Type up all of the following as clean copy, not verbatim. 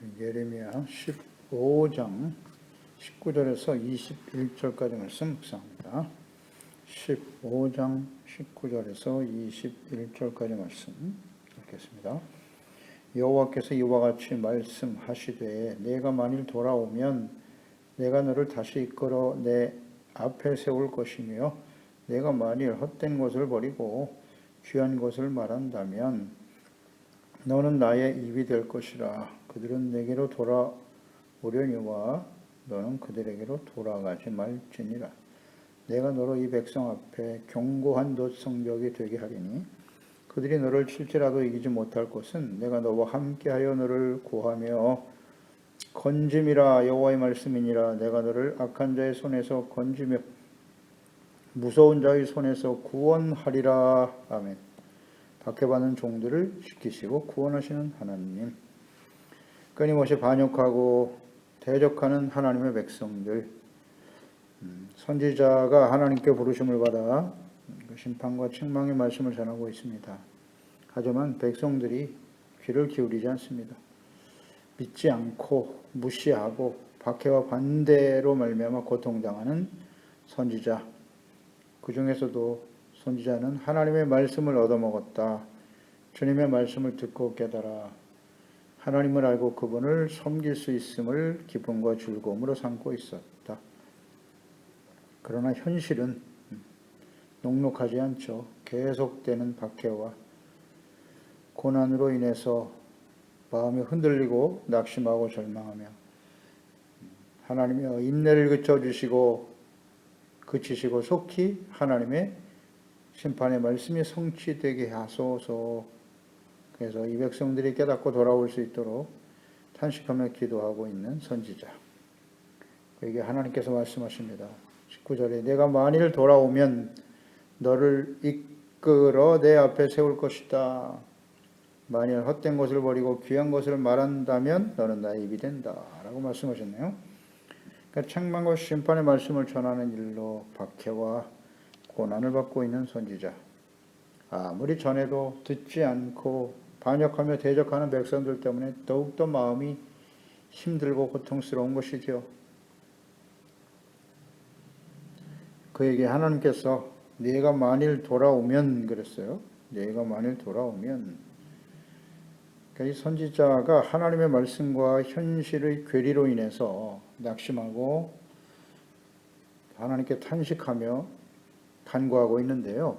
예레미야 15장 19절에서 21절까지 말씀 묵상합니다. 15장 19절에서 21절까지 말씀 읽겠습니다. 여호와께서 이와 같이 말씀하시되 내가 만일 돌아오면 내가 너를 다시 이끌어 내 앞에 세울 것이며 내가 만일 헛된 것을 버리고 귀한 것을 말한다면 너는 나의 입이 될 것이라. 그들은 내게로 돌아오려니와 너는 그들에게로 돌아가지 말지니라. 내가 너로 이 백성 앞에 견고한 돛성벽이 되게 하리니 그들이 너를 칠지라도 이기지 못할 것은 내가 너와 함께하여 너를 구하며 건짐이라. 여호와의 말씀이니라. 내가 너를 악한 자의 손에서 건지며 무서운 자의 손에서 구원하리라. 아멘. 박해받는 종들을 지키시고 구원하시는 하나님, 끊임없이 반역하고 대적하는 하나님의 백성들, 선지자가 하나님께 부르심을 받아 심판과 책망의 말씀을 전하고 있습니다. 하지만 백성들이 귀를 기울이지 않습니다. 믿지 않고 무시하고 박해와 반대로 말미암아 고통당하는 선지자, 그 중에서도 선지자는 하나님의 말씀을 얻어먹었다. 주님의 말씀을 듣고 깨달아 하나님을 알고 그분을 섬길 수 있음을 기쁨과 즐거움으로 삼고 있었다. 그러나 현실은 녹록하지 않죠. 계속되는 박해와 고난으로 인해서 마음이 흔들리고 낙심하고 절망하며 하나님의 인내를 그치시고 속히 하나님의 심판의 말씀이 성취되게 하소서. 그래서 이 백성들이 깨닫고 돌아올 수 있도록 탄식하며 기도하고 있는 선지자, 그에게 하나님께서 말씀하십니다. 19절에 내가 만일 돌아오면 너를 이끌어 내 앞에 세울 것이다. 만일 헛된 것을 버리고 귀한 것을 말한다면 너는 나의 입이 된다 라고 말씀하셨네요. 그러니까 책망과 심판의 말씀을 전하는 일로 박해와 고난을 받고 있는 선지자, 아무리 전해도 듣지 않고 반역하며 대적하는 백성들 때문에 더욱더 마음이 힘들고 고통스러운 것이죠. 그에게 하나님께서 내가 만일 돌아오면 그랬어요. 내가 만일 돌아오면, 그러니까 이 선지자가 하나님의 말씀과 현실의 괴리로 인해서 낙심하고 하나님께 탄식하며 간구하고 있는데요.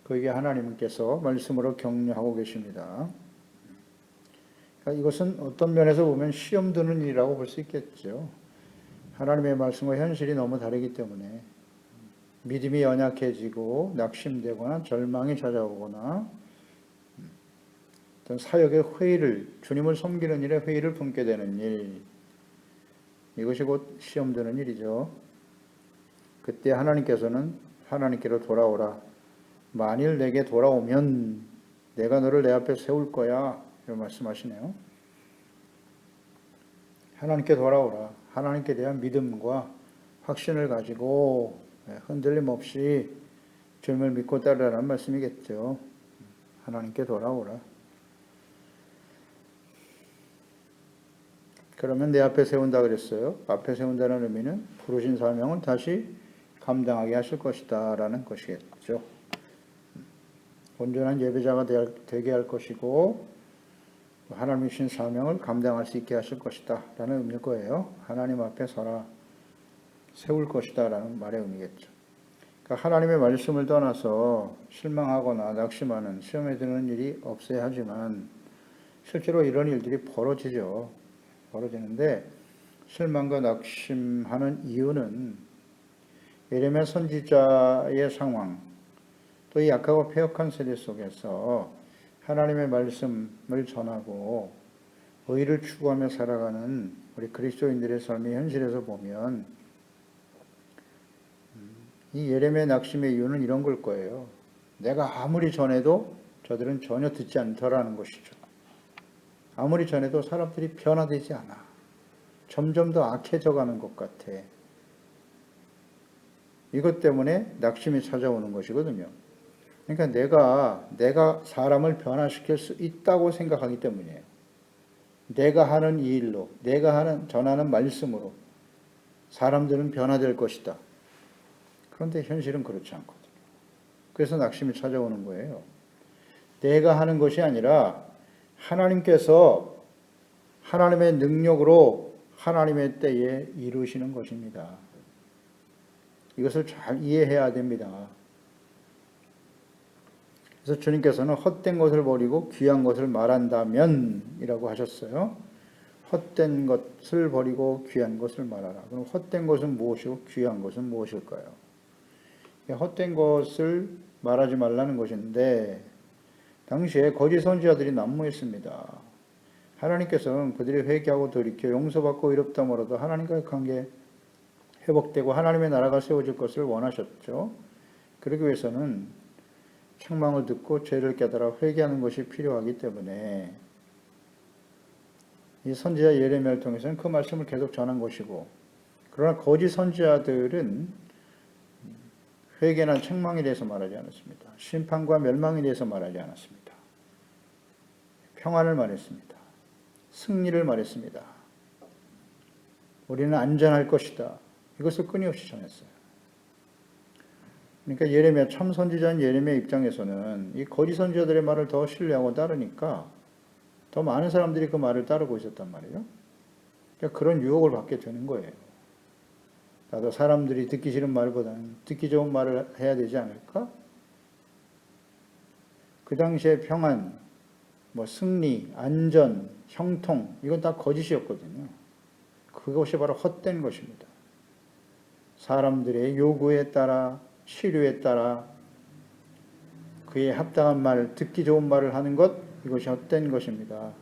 그에게 하나님께서 말씀으로 격려하고 계십니다. 그러니까 이것은 어떤 면에서 보면 시험 드는 일이라고 볼 수 있겠죠. 하나님의 말씀과 현실이 너무 다르기 때문에 믿음이 연약해지고 낙심되거나 절망이 찾아오거나 어떤 사역의 회의를, 주님을 섬기는 일에 회의를 품게 되는 일, 이것이 곧 시험 드는 일이죠. 그때 하나님께서는 하나님께로 돌아오라. 만일 내게 돌아오면 내가 너를 내 앞에 세울 거야. 이런 말씀하시네요. 하나님께 돌아오라. 하나님께 대한 믿음과 확신을 가지고 흔들림 없이 주님을 믿고 따르라는 말씀이겠죠. 하나님께 돌아오라. 그러면 내 앞에 세운다 그랬어요. 앞에 세운다는 의미는 부르신 사명을 다시 감당하게 하실 것이다 라는 것이겠죠. 온전한 예배자가 되게 할 것이고 하나님이 주신 사명을 감당할 수 있게 하실 것이다 라는 의미일 거예요. 하나님 앞에 서라, 세울 것이다 라는 말의 의미겠죠. 그러니까 하나님의 말씀을 떠나서 실망하거나 낙심하는, 시험에 드는 일이 없어야 하지만 실제로 이런 일들이 벌어지는데, 실망과 낙심하는 이유는 예레미야 선지자의 상황, 또 이 약하고 패역한 세대 속에서 하나님의 말씀을 전하고 의를 추구하며 살아가는 우리 그리스도인들의 삶의 현실에서 보면 이 예레미야의 낙심의 이유는 이런 걸 거예요. 내가 아무리 전해도 저들은 전혀 듣지 않더라는 것이죠. 아무리 전해도 사람들이 변화되지 않아. 점점 더 악해져 가는 것 같아. 이것 때문에 낙심이 찾아오는 것이거든요. 그러니까 내가 사람을 변화시킬 수 있다고 생각하기 때문이에요. 내가 하는 이 일로, 내가 전하는 말씀으로 사람들은 변화될 것이다. 그런데 현실은 그렇지 않거든요. 그래서 낙심이 찾아오는 거예요. 내가 하는 것이 아니라 하나님께서 하나님의 능력으로 하나님의 때에 이루시는 것입니다. 이것을 잘 이해해야 됩니다. 그래서 주님께서는 헛된 것을 버리고 귀한 것을 말한다면 이라고 하셨어요. 헛된 것을 버리고 귀한 것을 말하라. 그럼 헛된 것은 무엇이고 귀한 것은 무엇일까요? 헛된 것을 말하지 말라는 것인데 당시에 거짓 선지자들이 난무했습니다. 하나님께서는 그들이 회개하고 돌이켜 용서받고 의롭다 멀어도 하나님과의 관계 회복되고 하나님의 나라가 세워질 것을 원하셨죠. 그러기 위해서는 책망을 듣고 죄를 깨달아 회개하는 것이 필요하기 때문에 이 선지자 예레미야를 통해서는 그 말씀을 계속 전한 것이고, 그러나 거짓 선지자들은 회개나 책망에 대해서 말하지 않았습니다. 심판과 멸망에 대해서 말하지 않았습니다. 평안을 말했습니다. 승리를 말했습니다. 우리는 안전할 것이다. 이것을 끊임없이 전했어요. 그러니까 예레미야, 참 선지자인 예레미야 입장에서는 이 거짓 선지자들의 말을 더 신뢰하고 따르니까 더 많은 사람들이 그 말을 따르고 있었단 말이에요. 그러니까 그런 유혹을 받게 되는 거예요. 나도 사람들이 듣기 싫은 말보다는 듣기 좋은 말을 해야 되지 않을까? 그 당시에 평안, 승리, 안전, 형통, 이건 다 거짓이었거든요. 그것이 바로 헛된 것입니다. 사람들의 요구에 따라, 시류에 따라 그에 합당한 말, 듣기 좋은 말을 하는 것, 이것이 헛된 것입니다.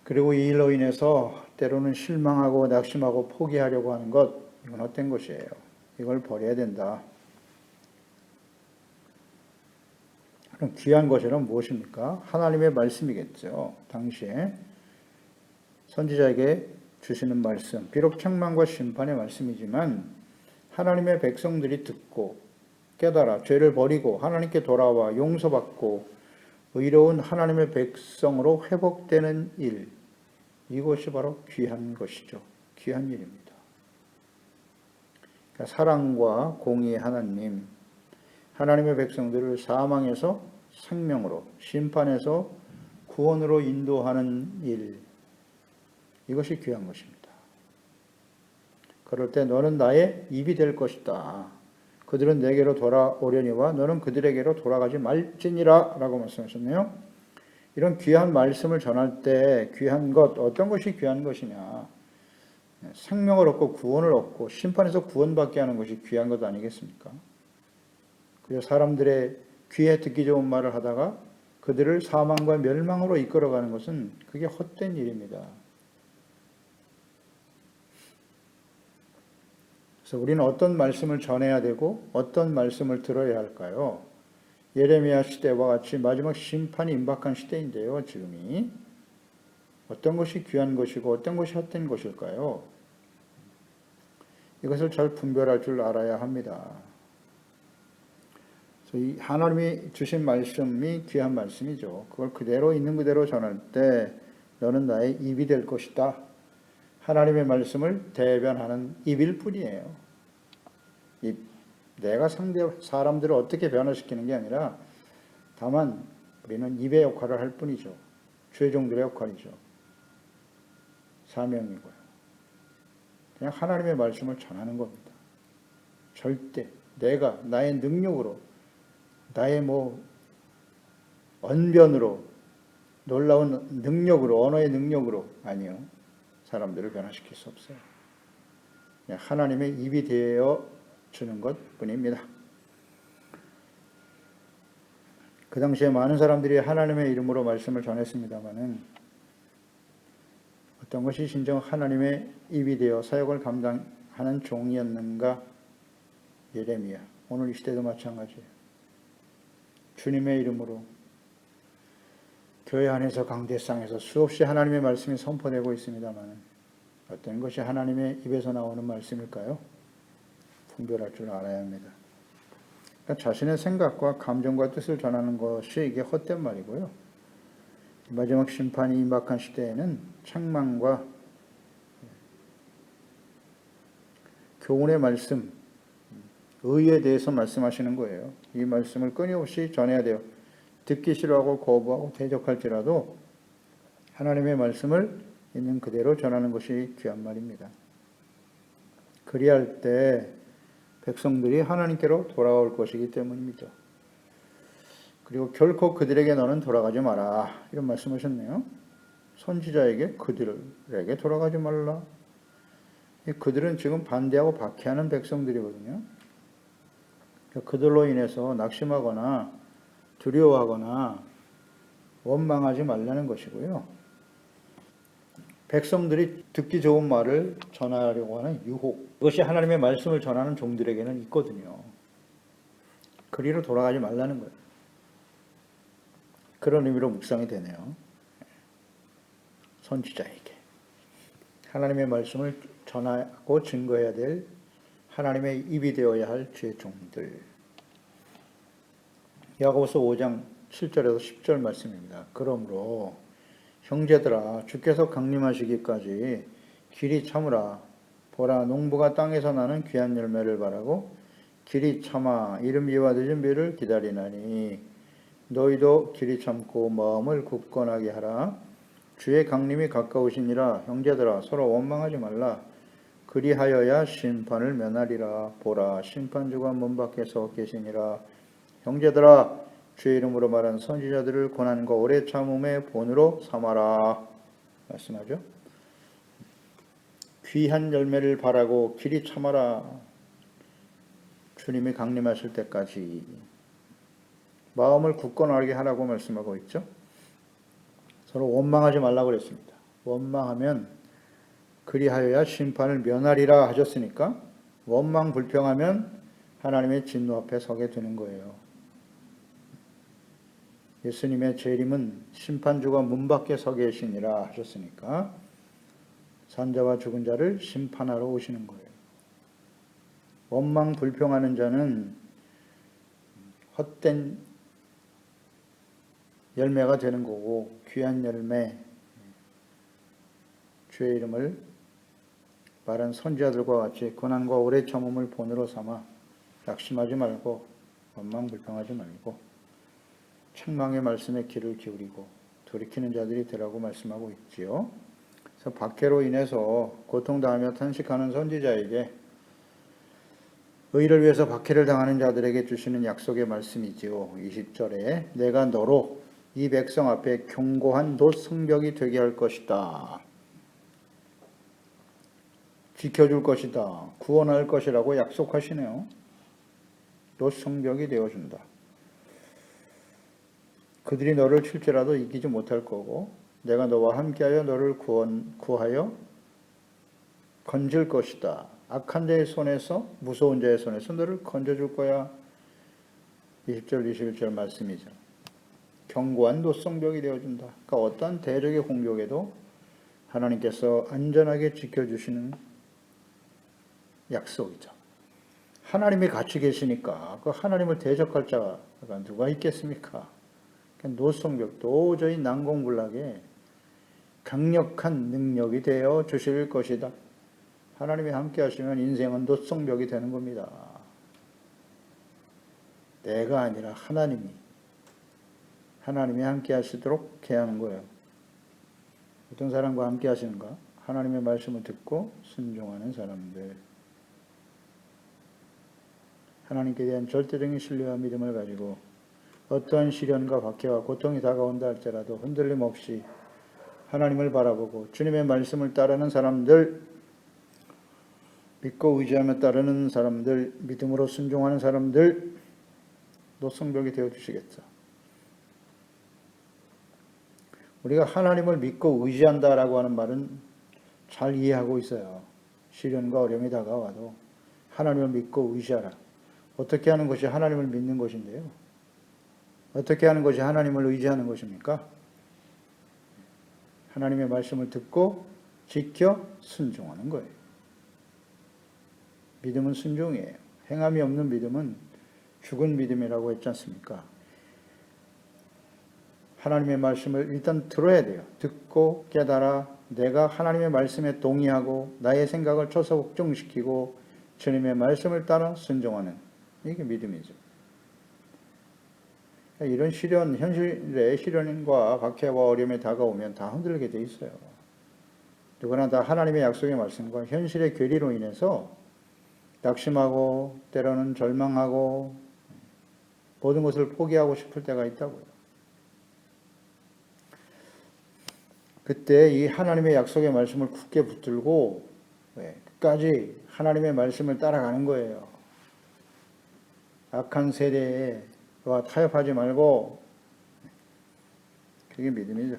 그리고 이 일로 인해서 때로는 실망하고 낙심하고 포기하려고 하는 것, 이건 헛된 것이에요. 이걸 버려야 된다. 그럼 귀한 것이란 무엇입니까? 하나님의 말씀이겠죠. 당시에 선지자에게 주시는 말씀, 비록 책망과 심판의 말씀이지만 하나님의 백성들이 듣고 깨달아 죄를 버리고 하나님께 돌아와 용서받고 의로운 하나님의 백성으로 회복되는 일, 이것이 바로 귀한 것이죠. 귀한 일입니다. 그러니까 사랑과 공의의 하나님, 하나님의 백성들을 사망에서 생명으로, 심판에서 구원으로 인도하는 일, 이것이 귀한 것입니다. 그럴 때 너는 나의 입이 될 것이다. 그들은 내게로 돌아오려니와 너는 그들에게로 돌아가지 말지니라 라고 말씀하셨네요. 이런 귀한 말씀을 전할 때 귀한 것, 어떤 것이 귀한 것이냐? 생명을 얻고 구원을 얻고 심판에서 구원받게 하는 것이 귀한 것 아니겠습니까? 그래서 사람들의 귀에 듣기 좋은 말을 하다가 그들을 사망과 멸망으로 이끌어가는 것은 그게 헛된 일입니다. 그래서 우리는 어떤 말씀을 전해야 되고 어떤 말씀을 들어야 할까요? 예레미야 시대와 같이 마지막 심판이 임박한 시대인데요. 지금이 어떤 것이 귀한 것이고 어떤 것이 헛된 것일까요? 이것을 잘 분별할 줄 알아야 합니다. 이 하나님이 주신 말씀이 귀한 말씀이죠. 그걸 그대로 있는 그대로 전할 때 너는 나의 입이 될 것이다. 하나님의 말씀을 대변하는 입일 뿐이에요. 내가 사람들을 어떻게 변화시키는 게 아니라 다만 우리는 입의 역할을 할 뿐이죠. 죄종들의 역할이죠. 사명이고요. 그냥 하나님의 말씀을 전하는 겁니다. 절대 내가 나의 능력으로 나의 언변으로 놀라운 능력으로 언어의 능력으로 아니요. 사람들을 변화시킬 수 없어요. 그냥 하나님의 입이 되어 주는 것뿐입니다. 그 당시에 많은 사람들이 하나님의 이름으로 말씀을 전했습니다마는 어떤 것이 진정 하나님의 입이 되어 사역을 감당하는 종이었는가? 예레미야. 오늘 이 시대도 마찬가지예요. 주님의 이름으로 교회 안에서 강대상에서 수없이 하나님의 말씀이 선포되고 있습니다만 어떤 것이 하나님의 입에서 나오는 말씀일까요? 분별할 줄 알아야 합니다. 그러니까 자신의 생각과 감정과 뜻을 전하는 것이 이게 헛된 말이고요. 마지막 심판이 임박한 시대에는 책망과 교훈의 말씀, 의에 대해서 말씀하시는 거예요. 이 말씀을 끊임없이 전해야 돼요. 듣기 싫어하고 거부하고 대적할지라도 하나님의 말씀을 있는 그대로 전하는 것이 귀한 말입니다. 그리할 때 백성들이 하나님께로 돌아올 것이기 때문입니다. 그리고 결코 그들에게 너는 돌아가지 마라 이런 말씀하셨네요. 선지자에게 그들에게 돌아가지 말라. 그들은 지금 반대하고 박해하는 백성들이거든요. 그들로 인해서 낙심하거나 두려워하거나 원망하지 말라는 것이고요. 백성들이 듣기 좋은 말을 전하려고 하는 유혹, 그것이 하나님의 말씀을 전하는 종들에게는 있거든요. 그리로 돌아가지 말라는 거예요. 그런 의미로 묵상이 되네요. 선지자에게 하나님의 말씀을 전하고 증거해야 될 하나님의 입이 되어야 할 주의 종들. 야고보서 5장 7절에서 10절 말씀입니다. 그러므로 형제들아 주께서 강림하시기까지 길이 참으라. 보라 농부가 땅에서 나는 귀한 열매를 바라고 길이 참아 이른 비와 늦은 비를 기다리나니 너희도 길이 참고 마음을 굳건하게 하라. 주의 강림이 가까우시니라. 형제들아 서로 원망하지 말라. 그리하여야 심판을 면하리라. 보라 심판주가 문 밖에 서 계시니라. 형제들아 주의 이름으로 말한 선지자들을 고난과 오래 참음의 본으로 삼아라. 말씀하죠. 귀한 열매를 바라고 길이 참아라. 주님이 강림하실 때까지 마음을 굳건하게 하라고 말씀하고 있죠. 서로 원망하지 말라고 그랬습니다. 원망하면 그리하여야 심판을 면하리라 하셨으니까 원망 불평하면 하나님의 진노 앞에 서게 되는 거예요. 예수님의 재림은 심판주가 문 밖에 서 계시니라 하셨으니까 산자와 죽은 자를 심판하러 오시는 거예요. 원망 불평하는 자는 헛된 열매가 되는 거고 귀한 열매, 주의 이름을 말한 선지자들과 같이 고난과 오래 참음을 본으로 삼아 낙심하지 말고 원망 불평하지 말고 책망의 말씀에 귀를 기울이고 돌이키는 자들이 되라고 말씀하고 있지요. 그래서 박해로 인해서 고통당하며 탄식하는 선지자에게 의를 위해서 박해를 당하는 자들에게 주시는 약속의 말씀이지요. 20절에 내가 너로 이 백성 앞에 견고한 놋성벽이 되게 할 것이다. 지켜줄 것이다. 구원할 것이라고 약속하시네요. 놋성벽이 되어준다. 그들이 너를 칠지라도 이기지 못할 거고 내가 너와 함께하여 너를 구하여 건질 것이다. 악한 자의 손에서 무서운 자의 손에서 너를 건져줄 거야. 20절 21절 말씀이죠. 견고한 놋성벽이 되어준다. 그러니까 어떠한 대적의 공격에도 하나님께서 안전하게 지켜주시는 약속이죠. 하나님이 같이 계시니까 그 하나님을 대적할 자가 누가 있겠습니까? 놋성벽 도저히 난공불락에 강력한 능력이 되어 주실 것이다. 하나님이 함께 하시면 인생은 놋성벽이 되는 겁니다. 내가 아니라 하나님이 함께 하시도록 해야 하는 거예요. 어떤 사람과 함께 하시는가? 하나님의 말씀을 듣고 순종하는 사람들. 하나님께 대한 절대적인 신뢰와 믿음을 가지고 어떠한 시련과 박해와 고통이 다가온다 할지라도 흔들림 없이 하나님을 바라보고 주님의 말씀을 따르는 사람들, 믿고 의지하며 따르는 사람들, 믿음으로 순종하는 사람들, 놋성벽이 되어주시겠죠. 우리가 하나님을 믿고 의지한다라고 하는 말은 잘 이해하고 있어요. 시련과 어려움이 다가와도 하나님을 믿고 의지하라. 어떻게 하는 것이 하나님을 믿는 것인데요. 어떻게 하는 것이 하나님을 의지하는 것입니까? 하나님의 말씀을 듣고 지켜 순종하는 거예요. 믿음은 순종이에요. 행함이 없는 믿음은 죽은 믿음이라고 했지 않습니까? 하나님의 말씀을 일단 들어야 돼요. 듣고 깨달아 내가 하나님의 말씀에 동의하고 나의 생각을 초석정시키고 주님의 말씀을 따라 순종하는 이게 믿음이죠. 이런 시련, 현실의 시련과 박해와 어려움에 다가오면 다 흔들리게 돼 있어요. 누구나 다 하나님의 약속의 말씀과 현실의 괴리로 인해서 낙심하고 때로는 절망하고 모든 것을 포기하고 싶을 때가 있다고요. 그때 이 하나님의 약속의 말씀을 굳게 붙들고 끝까지 하나님의 말씀을 따라가는 거예요. 악한 세대와 타협하지 말고, 그게 믿음이죠.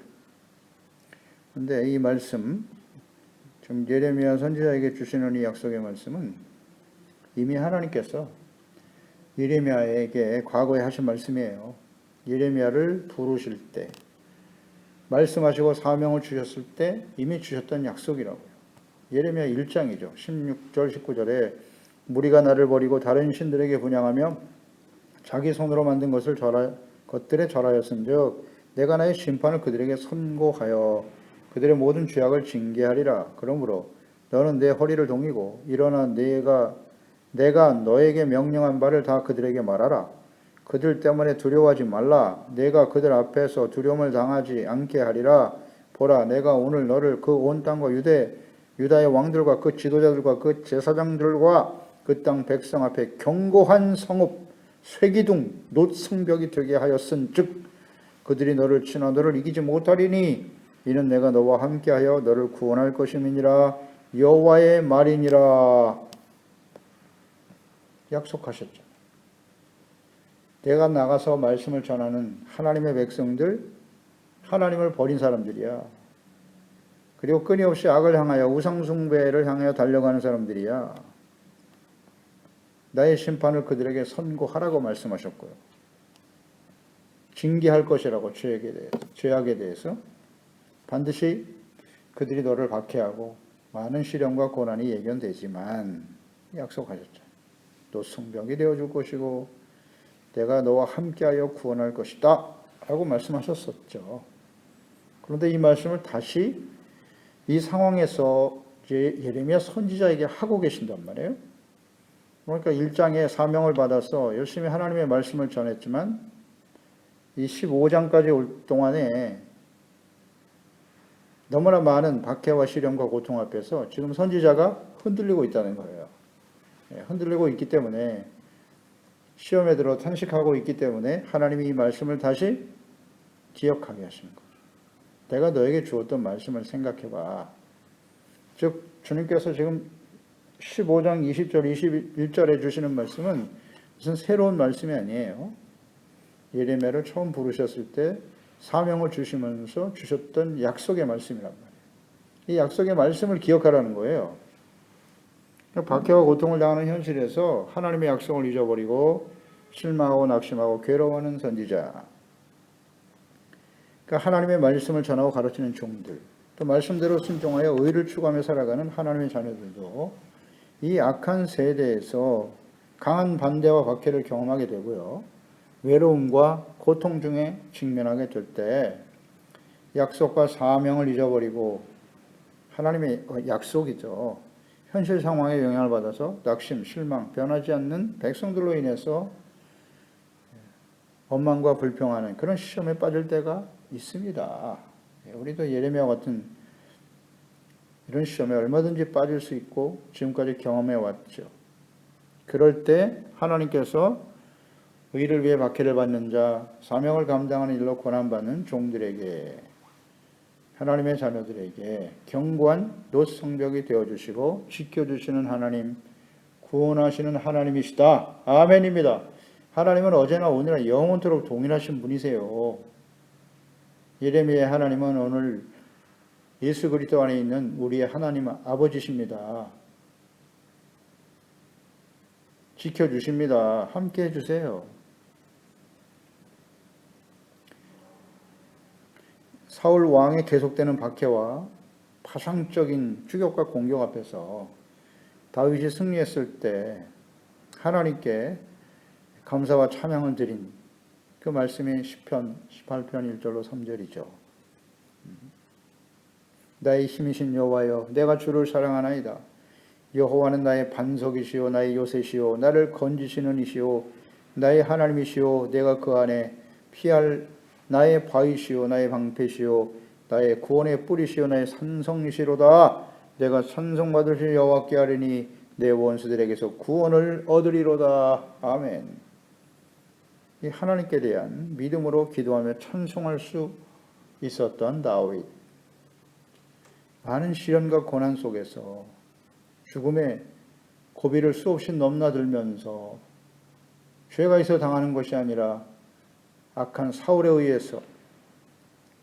그런데 이 말씀, 지금 예레미야 선지자에게 주시는 이 약속의 말씀은 이미 하나님께서 예레미야에게 과거에 하신 말씀이에요. 예레미야를 부르실 때, 말씀하시고 사명을 주셨을 때 이미 주셨던 약속이라고요. 예레미야 1장이죠. 16절 19절에 무리가 나를 버리고 다른 신들에게 분향하며 자기 손으로 만든 것들에 절하였은즉 내가 나의 심판을 그들에게 선고하여 그들의 모든 죄악을 징계하리라. 그러므로 너는 내 허리를 동이고 일어나 내가 너에게 명령한 바를 다 그들에게 말하라. 그들 때문에 두려워하지 말라. 내가 그들 앞에서 두려움을 당하지 않게 하리라. 보라, 내가 오늘 너를 그 온 땅과 유다의 왕들과 그 지도자들과 그 제사장들과 그 땅 백성 앞에 견고한 성읍 쇠기둥 놋성벽이 되게 하였은즉 그들이 너를 치나 너를 이기지 못하리니 이는 내가 너와 함께하여 너를 구원할 것임이니라. 여호와의 말이니라. 약속하셨죠. 내가 나가서 말씀을 전하는 하나님의 백성들, 하나님을 버린 사람들이야. 그리고 끊임없이 악을 향하여 우상숭배를 향하여 달려가는 사람들이야. 나의 심판을 그들에게 선고하라고 말씀하셨고요. 징계할 것이라고 죄악에 대해서 반드시 그들이 너를 박해하고 많은 시련과 고난이 예견되지만 약속하셨죠. 또 성벽이 되어줄 것이고 내가 너와 함께하여 구원할 것이다 라고 말씀하셨었죠. 그런데 이 말씀을 다시 이 상황에서 예레미야 선지자에게 하고 계신단 말이에요. 그러니까 1장에 사명을 받아서 열심히 하나님의 말씀을 전했지만 이 15장까지 올 동안에 너무나 많은 박해와 시련과 고통 앞에서 지금 선지자가 흔들리고 있다는 거예요. 흔들리고 있기 때문에 시험에 들어 탄식하고 있기 때문에 하나님이 이 말씀을 다시 기억하게 하시는 거예요. 내가 너에게 주었던 말씀을 생각해봐. 즉 주님께서 지금 15장 20절 21절에 주시는 말씀은 무슨 새로운 말씀이 아니에요. 예레미야를 처음 부르셨을 때 사명을 주시면서 주셨던 약속의 말씀이란 말이에요. 이 약속의 말씀을 기억하라는 거예요. 박해와 고통을 당하는 현실에서 하나님의 약속을 잊어버리고 실망하고 낙심하고 괴로워하는 선지자, 그러니까 하나님의 말씀을 전하고 가르치는 종들, 또 말씀대로 순종하여 의를 추구하며 살아가는 하나님의 자녀들도 이 악한 세대에서 강한 반대와 박해를 경험하게 되고요. 외로움과 고통 중에 직면하게 될 때 약속과 사명을 잊어버리고 하나님의 약속이죠. 현실 상황에 영향을 받아서 낙심, 실망, 변하지 않는 백성들로 인해서 원망과 불평하는 그런 시험에 빠질 때가 있습니다. 우리도 예레미야 같은 이런 시험에 얼마든지 빠질 수 있고 지금까지 경험해 왔죠. 그럴 때 하나님께서 의를 위해 박해를 받는 자, 사명을 감당하는 일로 고난받는 종들에게, 하나님의 자녀들에게 견고한 놋성벽이 되어주시고 지켜주시는 하나님, 구원하시는 하나님이시다. 아멘입니다. 하나님은 어제나 오늘나 영원토록 동일하신 분이세요. 예레미야의 하나님은 오늘 예수 그리스도 안에 있는 우리의 하나님 아버지십니다. 지켜주십니다. 함께 해주세요. 사울 왕의 계속되는 박해와 파상적인 추격과 공격 앞에서 다윗이 승리했을 때 하나님께 감사와 찬양을 드린 그 말씀이 시편 18편 1절로 3절이죠. 나의 힘이신 여호와여, 내가 주를 사랑하나이다. 여호와는 나의 반석이시요 나의 요새시요 나를 건지시는 이시요 나의 하나님이시요 내가 그 안에 피할 나의 바위시요 나의 방패시요 나의 구원의 뿌리시요 나의 산성이시로다. 내가 찬송받으실 여호와께 하리니 내 원수들에게서 구원을 얻으리로다. 아멘. 이 하나님께 대한 믿음으로 기도하며 찬송할 수 있었던 다윗. 많은 시련과 고난 속에서 죽음의 고비를 수없이 넘나들면서 죄가 있어 당하는 것이 아니라 악한 사울에 의해서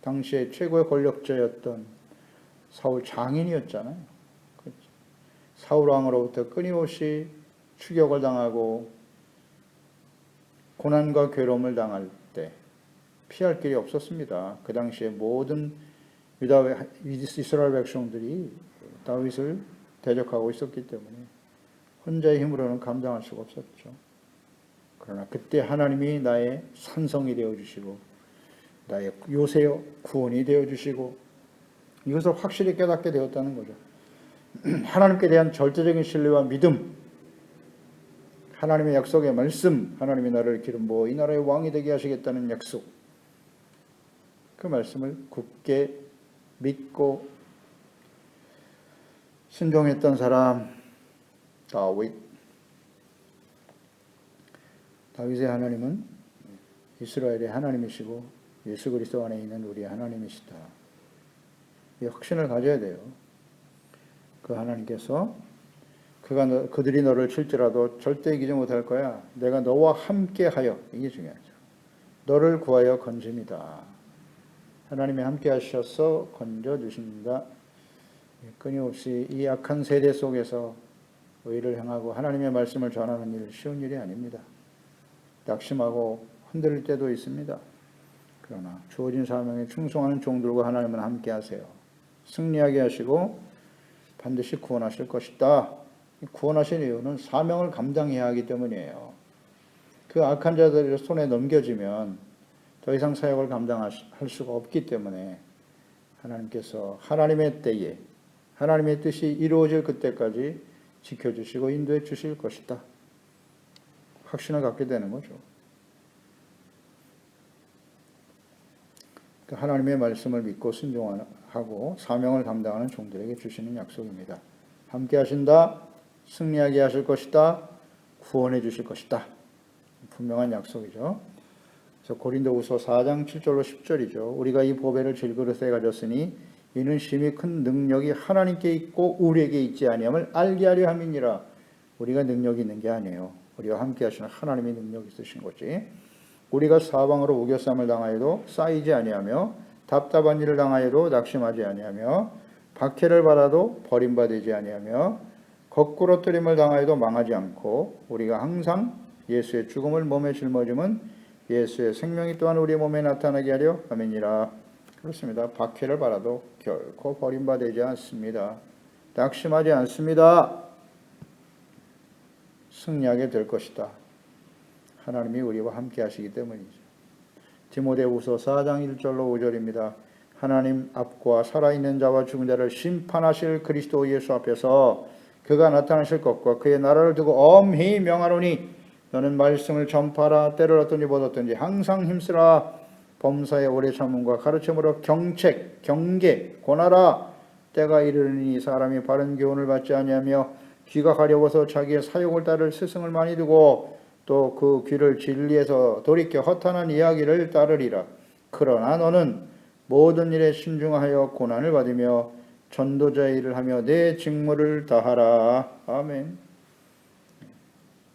당시에 최고의 권력자였던 사울 장인이었잖아요. 사울 왕으로부터 끊임없이 추격을 당하고 고난과 괴로움을 당할 때 피할 길이 없었습니다. 그 당시에 모든 이스라엘 백성들이 다윗을 대적하고 있었기 때문에 혼자의 힘으로는 감당할 수가 없었죠. 그러나 그때 하나님이 나의 산성이 되어주시고 나의 요새여 구원이 되어주시고 이것을 확실히 깨닫게 되었다는 거죠. 하나님께 대한 절대적인 신뢰와 믿음, 하나님의 약속의 말씀, 하나님이 나를 기름 이 나라의 왕이 되게 하시겠다는 약속, 그 말씀을 굳게 믿고 순종했던 사람 다윗. 다윗의 하나님은 이스라엘의 하나님이시고 예수 그리스도 안에 있는 우리의 하나님이시다. 이 확신을 가져야 돼요. 그 하나님께서 그들이 너를 칠지라도 절대 이기지 못할 거야. 내가 너와 함께하여, 이게 중요하죠. 너를 구하여 건집니다. 하나님이 함께 하셔서 건져주신다. 끊임없이 이 악한 세대 속에서 의를 행하고 하나님의 말씀을 전하는 일 쉬운 일이 아닙니다. 낙심하고 흔들릴 때도 있습니다. 그러나 주어진 사명에 충성하는 종들과 하나님은 함께 하세요. 승리하게 하시고 반드시 구원하실 것이다. 구원하신 이유는 사명을 감당해야 하기 때문이에요. 그 악한 자들의 손에 넘겨지면 더 이상 사역을 감당할 수가 없기 때문에 하나님께서 하나님의 때에 하나님의 뜻이 이루어질 그때까지 지켜주시고 인도해 주실 것이다. 확신을 갖게 되는 거죠. 하나님의 말씀을 믿고 순종하고 사명을 감당하는 종들에게 주시는 약속입니다. 함께 하신다. 승리하게 하실 것이다. 구원해 주실 것이다. 분명한 약속이죠. 그래서 고린도후서 4장 7절로 10절이죠. 우리가 이 보배를 질그릇에 가졌으니 이는 심히 큰 능력이 하나님께 있고 우리에게 있지 아니함을 알게 하려 함이니라. 우리가 능력이 있는 게 아니에요. 우리와 함께 하시는 하나님의 능력이 있으신 거지. 우리가 사방으로 우겨쌈을 당하여도 쌓이지 아니하며 답답한 일을 당하여도 낙심하지 아니하며 박해를 받아도 버림받지 아니하며 거꾸로 뜨림을 당하여도 망하지 않고 우리가 항상 예수의 죽음을 몸에 짊어짐은 예수의 생명이 또한 우리 몸에 나타나게 하려 함이니라. 그렇습니다. 박해를 받아도 결코 버림받지 않습니다. 낙심하지 않습니다. 승리하게 될 것이다. 하나님이 우리와 함께 하시기 때문이죠. 디모데후서 4장 1절로 5절입니다. 하나님 앞과 살아있는 자와 죽은 자를 심판하실 그리스도 예수 앞에서 그가 나타나실 것과 그의 나라를 두고 엄히 명하노니 너는 말씀을 전파하라. 때를 어떤지 벗었든지 항상 힘쓰라. 범사의 오래 참음과 가르침으로 경책, 경계, 권하라. 때가 이르니 사람이 바른 교훈을 받지 아니하며 귀가 가려워서 자기의 사욕을 따를 스승을 많이 두고 또 그 귀를 진리에서 돌이켜 허탄한 이야기를 따르리라. 그러나 너는 모든 일에 신중하여 고난을 받으며 전도자의 일을 하며 내 직무를 다하라. 아멘.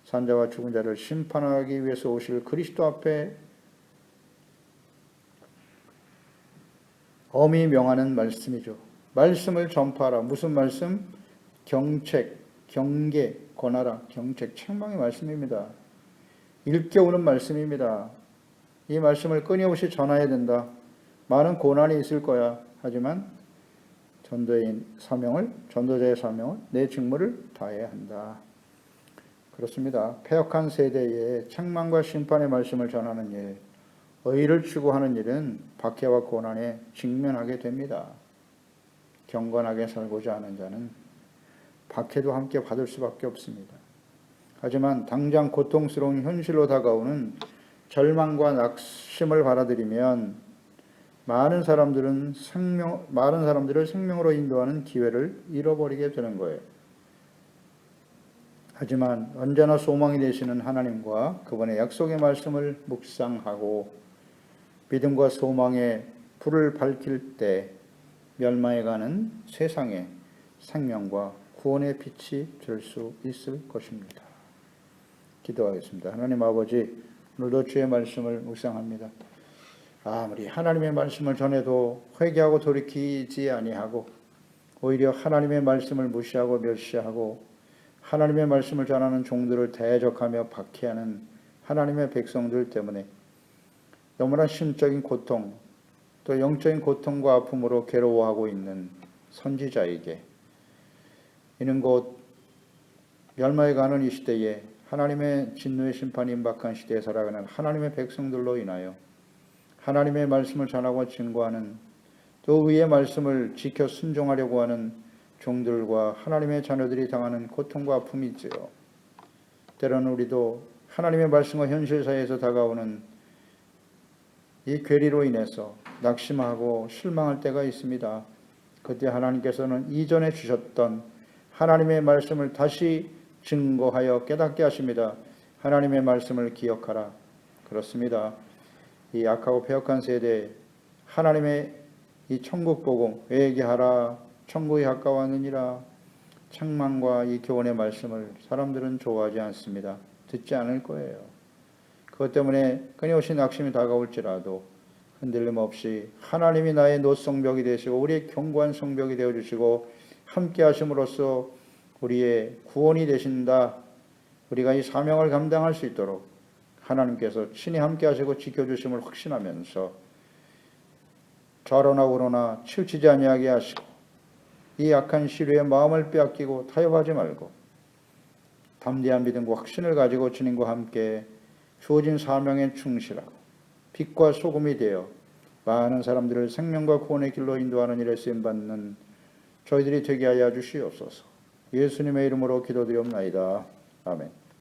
산자와 죽은 자를 심판하기 위해서 오실 그리스도 앞에 엄히 명하는 말씀이죠. 말씀을 전파하라. 무슨 말씀? 경책, 경계, 권하라. 경책, 책망의 말씀입니다. 일깨우는 말씀입니다. 이 말씀을 끊임없이 전해야 된다. 많은 고난이 있을 거야. 하지만 전도자의 사명을 내 직무를 다해야 한다. 그렇습니다. 패역한 세대에 책망과 심판의 말씀을 전하는 일, 의를 추구하는 일은 박해와 고난에 직면하게 됩니다. 경건하게 살고자 하는 자는 박해도 함께 받을 수밖에 없습니다. 하지만 당장 고통스러운 현실로 다가오는 절망과 낙심을 받아들이면 많은 사람들을 생명으로 인도하는 기회를 잃어버리게 되는 거예요. 하지만 언제나 소망이 되시는 하나님과 그분의 약속의 말씀을 묵상하고 믿음과 소망의 불을 밝힐 때 멸망해가는 세상에 생명과 구원의 빛이 될 수 있을 것입니다. 기도하겠습니다. 하나님 아버지, 오늘도 주의 말씀을 묵상합니다. 아무리 하나님의 말씀을 전해도 회개하고 돌이키지 아니하고 오히려 하나님의 말씀을 무시하고 멸시하고 하나님의 말씀을 전하는 종들을 대적하며 박해하는 하나님의 백성들 때문에 너무나 심적인 고통, 또 영적인 고통과 아픔으로 괴로워하고 있는 선지자에게 이는 곧 멸망에 가는 이 시대에 하나님의 진노의 심판이 임박한 시대에 살아가는 하나님의 백성들로 인하여 하나님의 말씀을 전하고 증거하는 또 의의 말씀을 지켜 순종하려고 하는 종들과 하나님의 자녀들이 당하는 고통과 아픔이 있지요. 때로는 우리도 하나님의 말씀과 현실 사이에서 다가오는 이 괴리로 인해서 낙심하고 실망할 때가 있습니다. 그때 하나님께서는 이전에 주셨던 하나님의 말씀을 다시 증거하여 깨닫게 하십니다. 하나님의 말씀을 기억하라. 그렇습니다. 이 악하고 패역한 세대에 하나님의 이 천국 복음 회개하라, 천국이 가까웠느니라, 책망과 이 교훈의 말씀을 사람들은 좋아하지 않습니다. 듣지 않을 거예요. 그것 때문에 끊임없이 낙심이 다가올지라도 흔들림 없이 하나님이 나의 노성벽이 되시고 우리의 견고한 성벽이 되어주시고 함께 하심으로써 우리의 구원이 되신다. 우리가 이 사명을 감당할 수 있도록 하나님께서 친히 함께 하시고 지켜주심을 확신하면서 좌로나 우로나 치우치지 아니하게 하시고 이 악한 시류의 마음을 빼앗기고 타협하지 말고 담대한 믿음과 확신을 가지고 주님과 함께 주어진 사명에 충실하고 빛과 소금이 되어 많은 사람들을 생명과 구원의 길로 인도하는 일에 쓰임받는 저희들이 되게 하여 주시옵소서. 예수님의 이름으로 기도드리옵나이다. 아멘.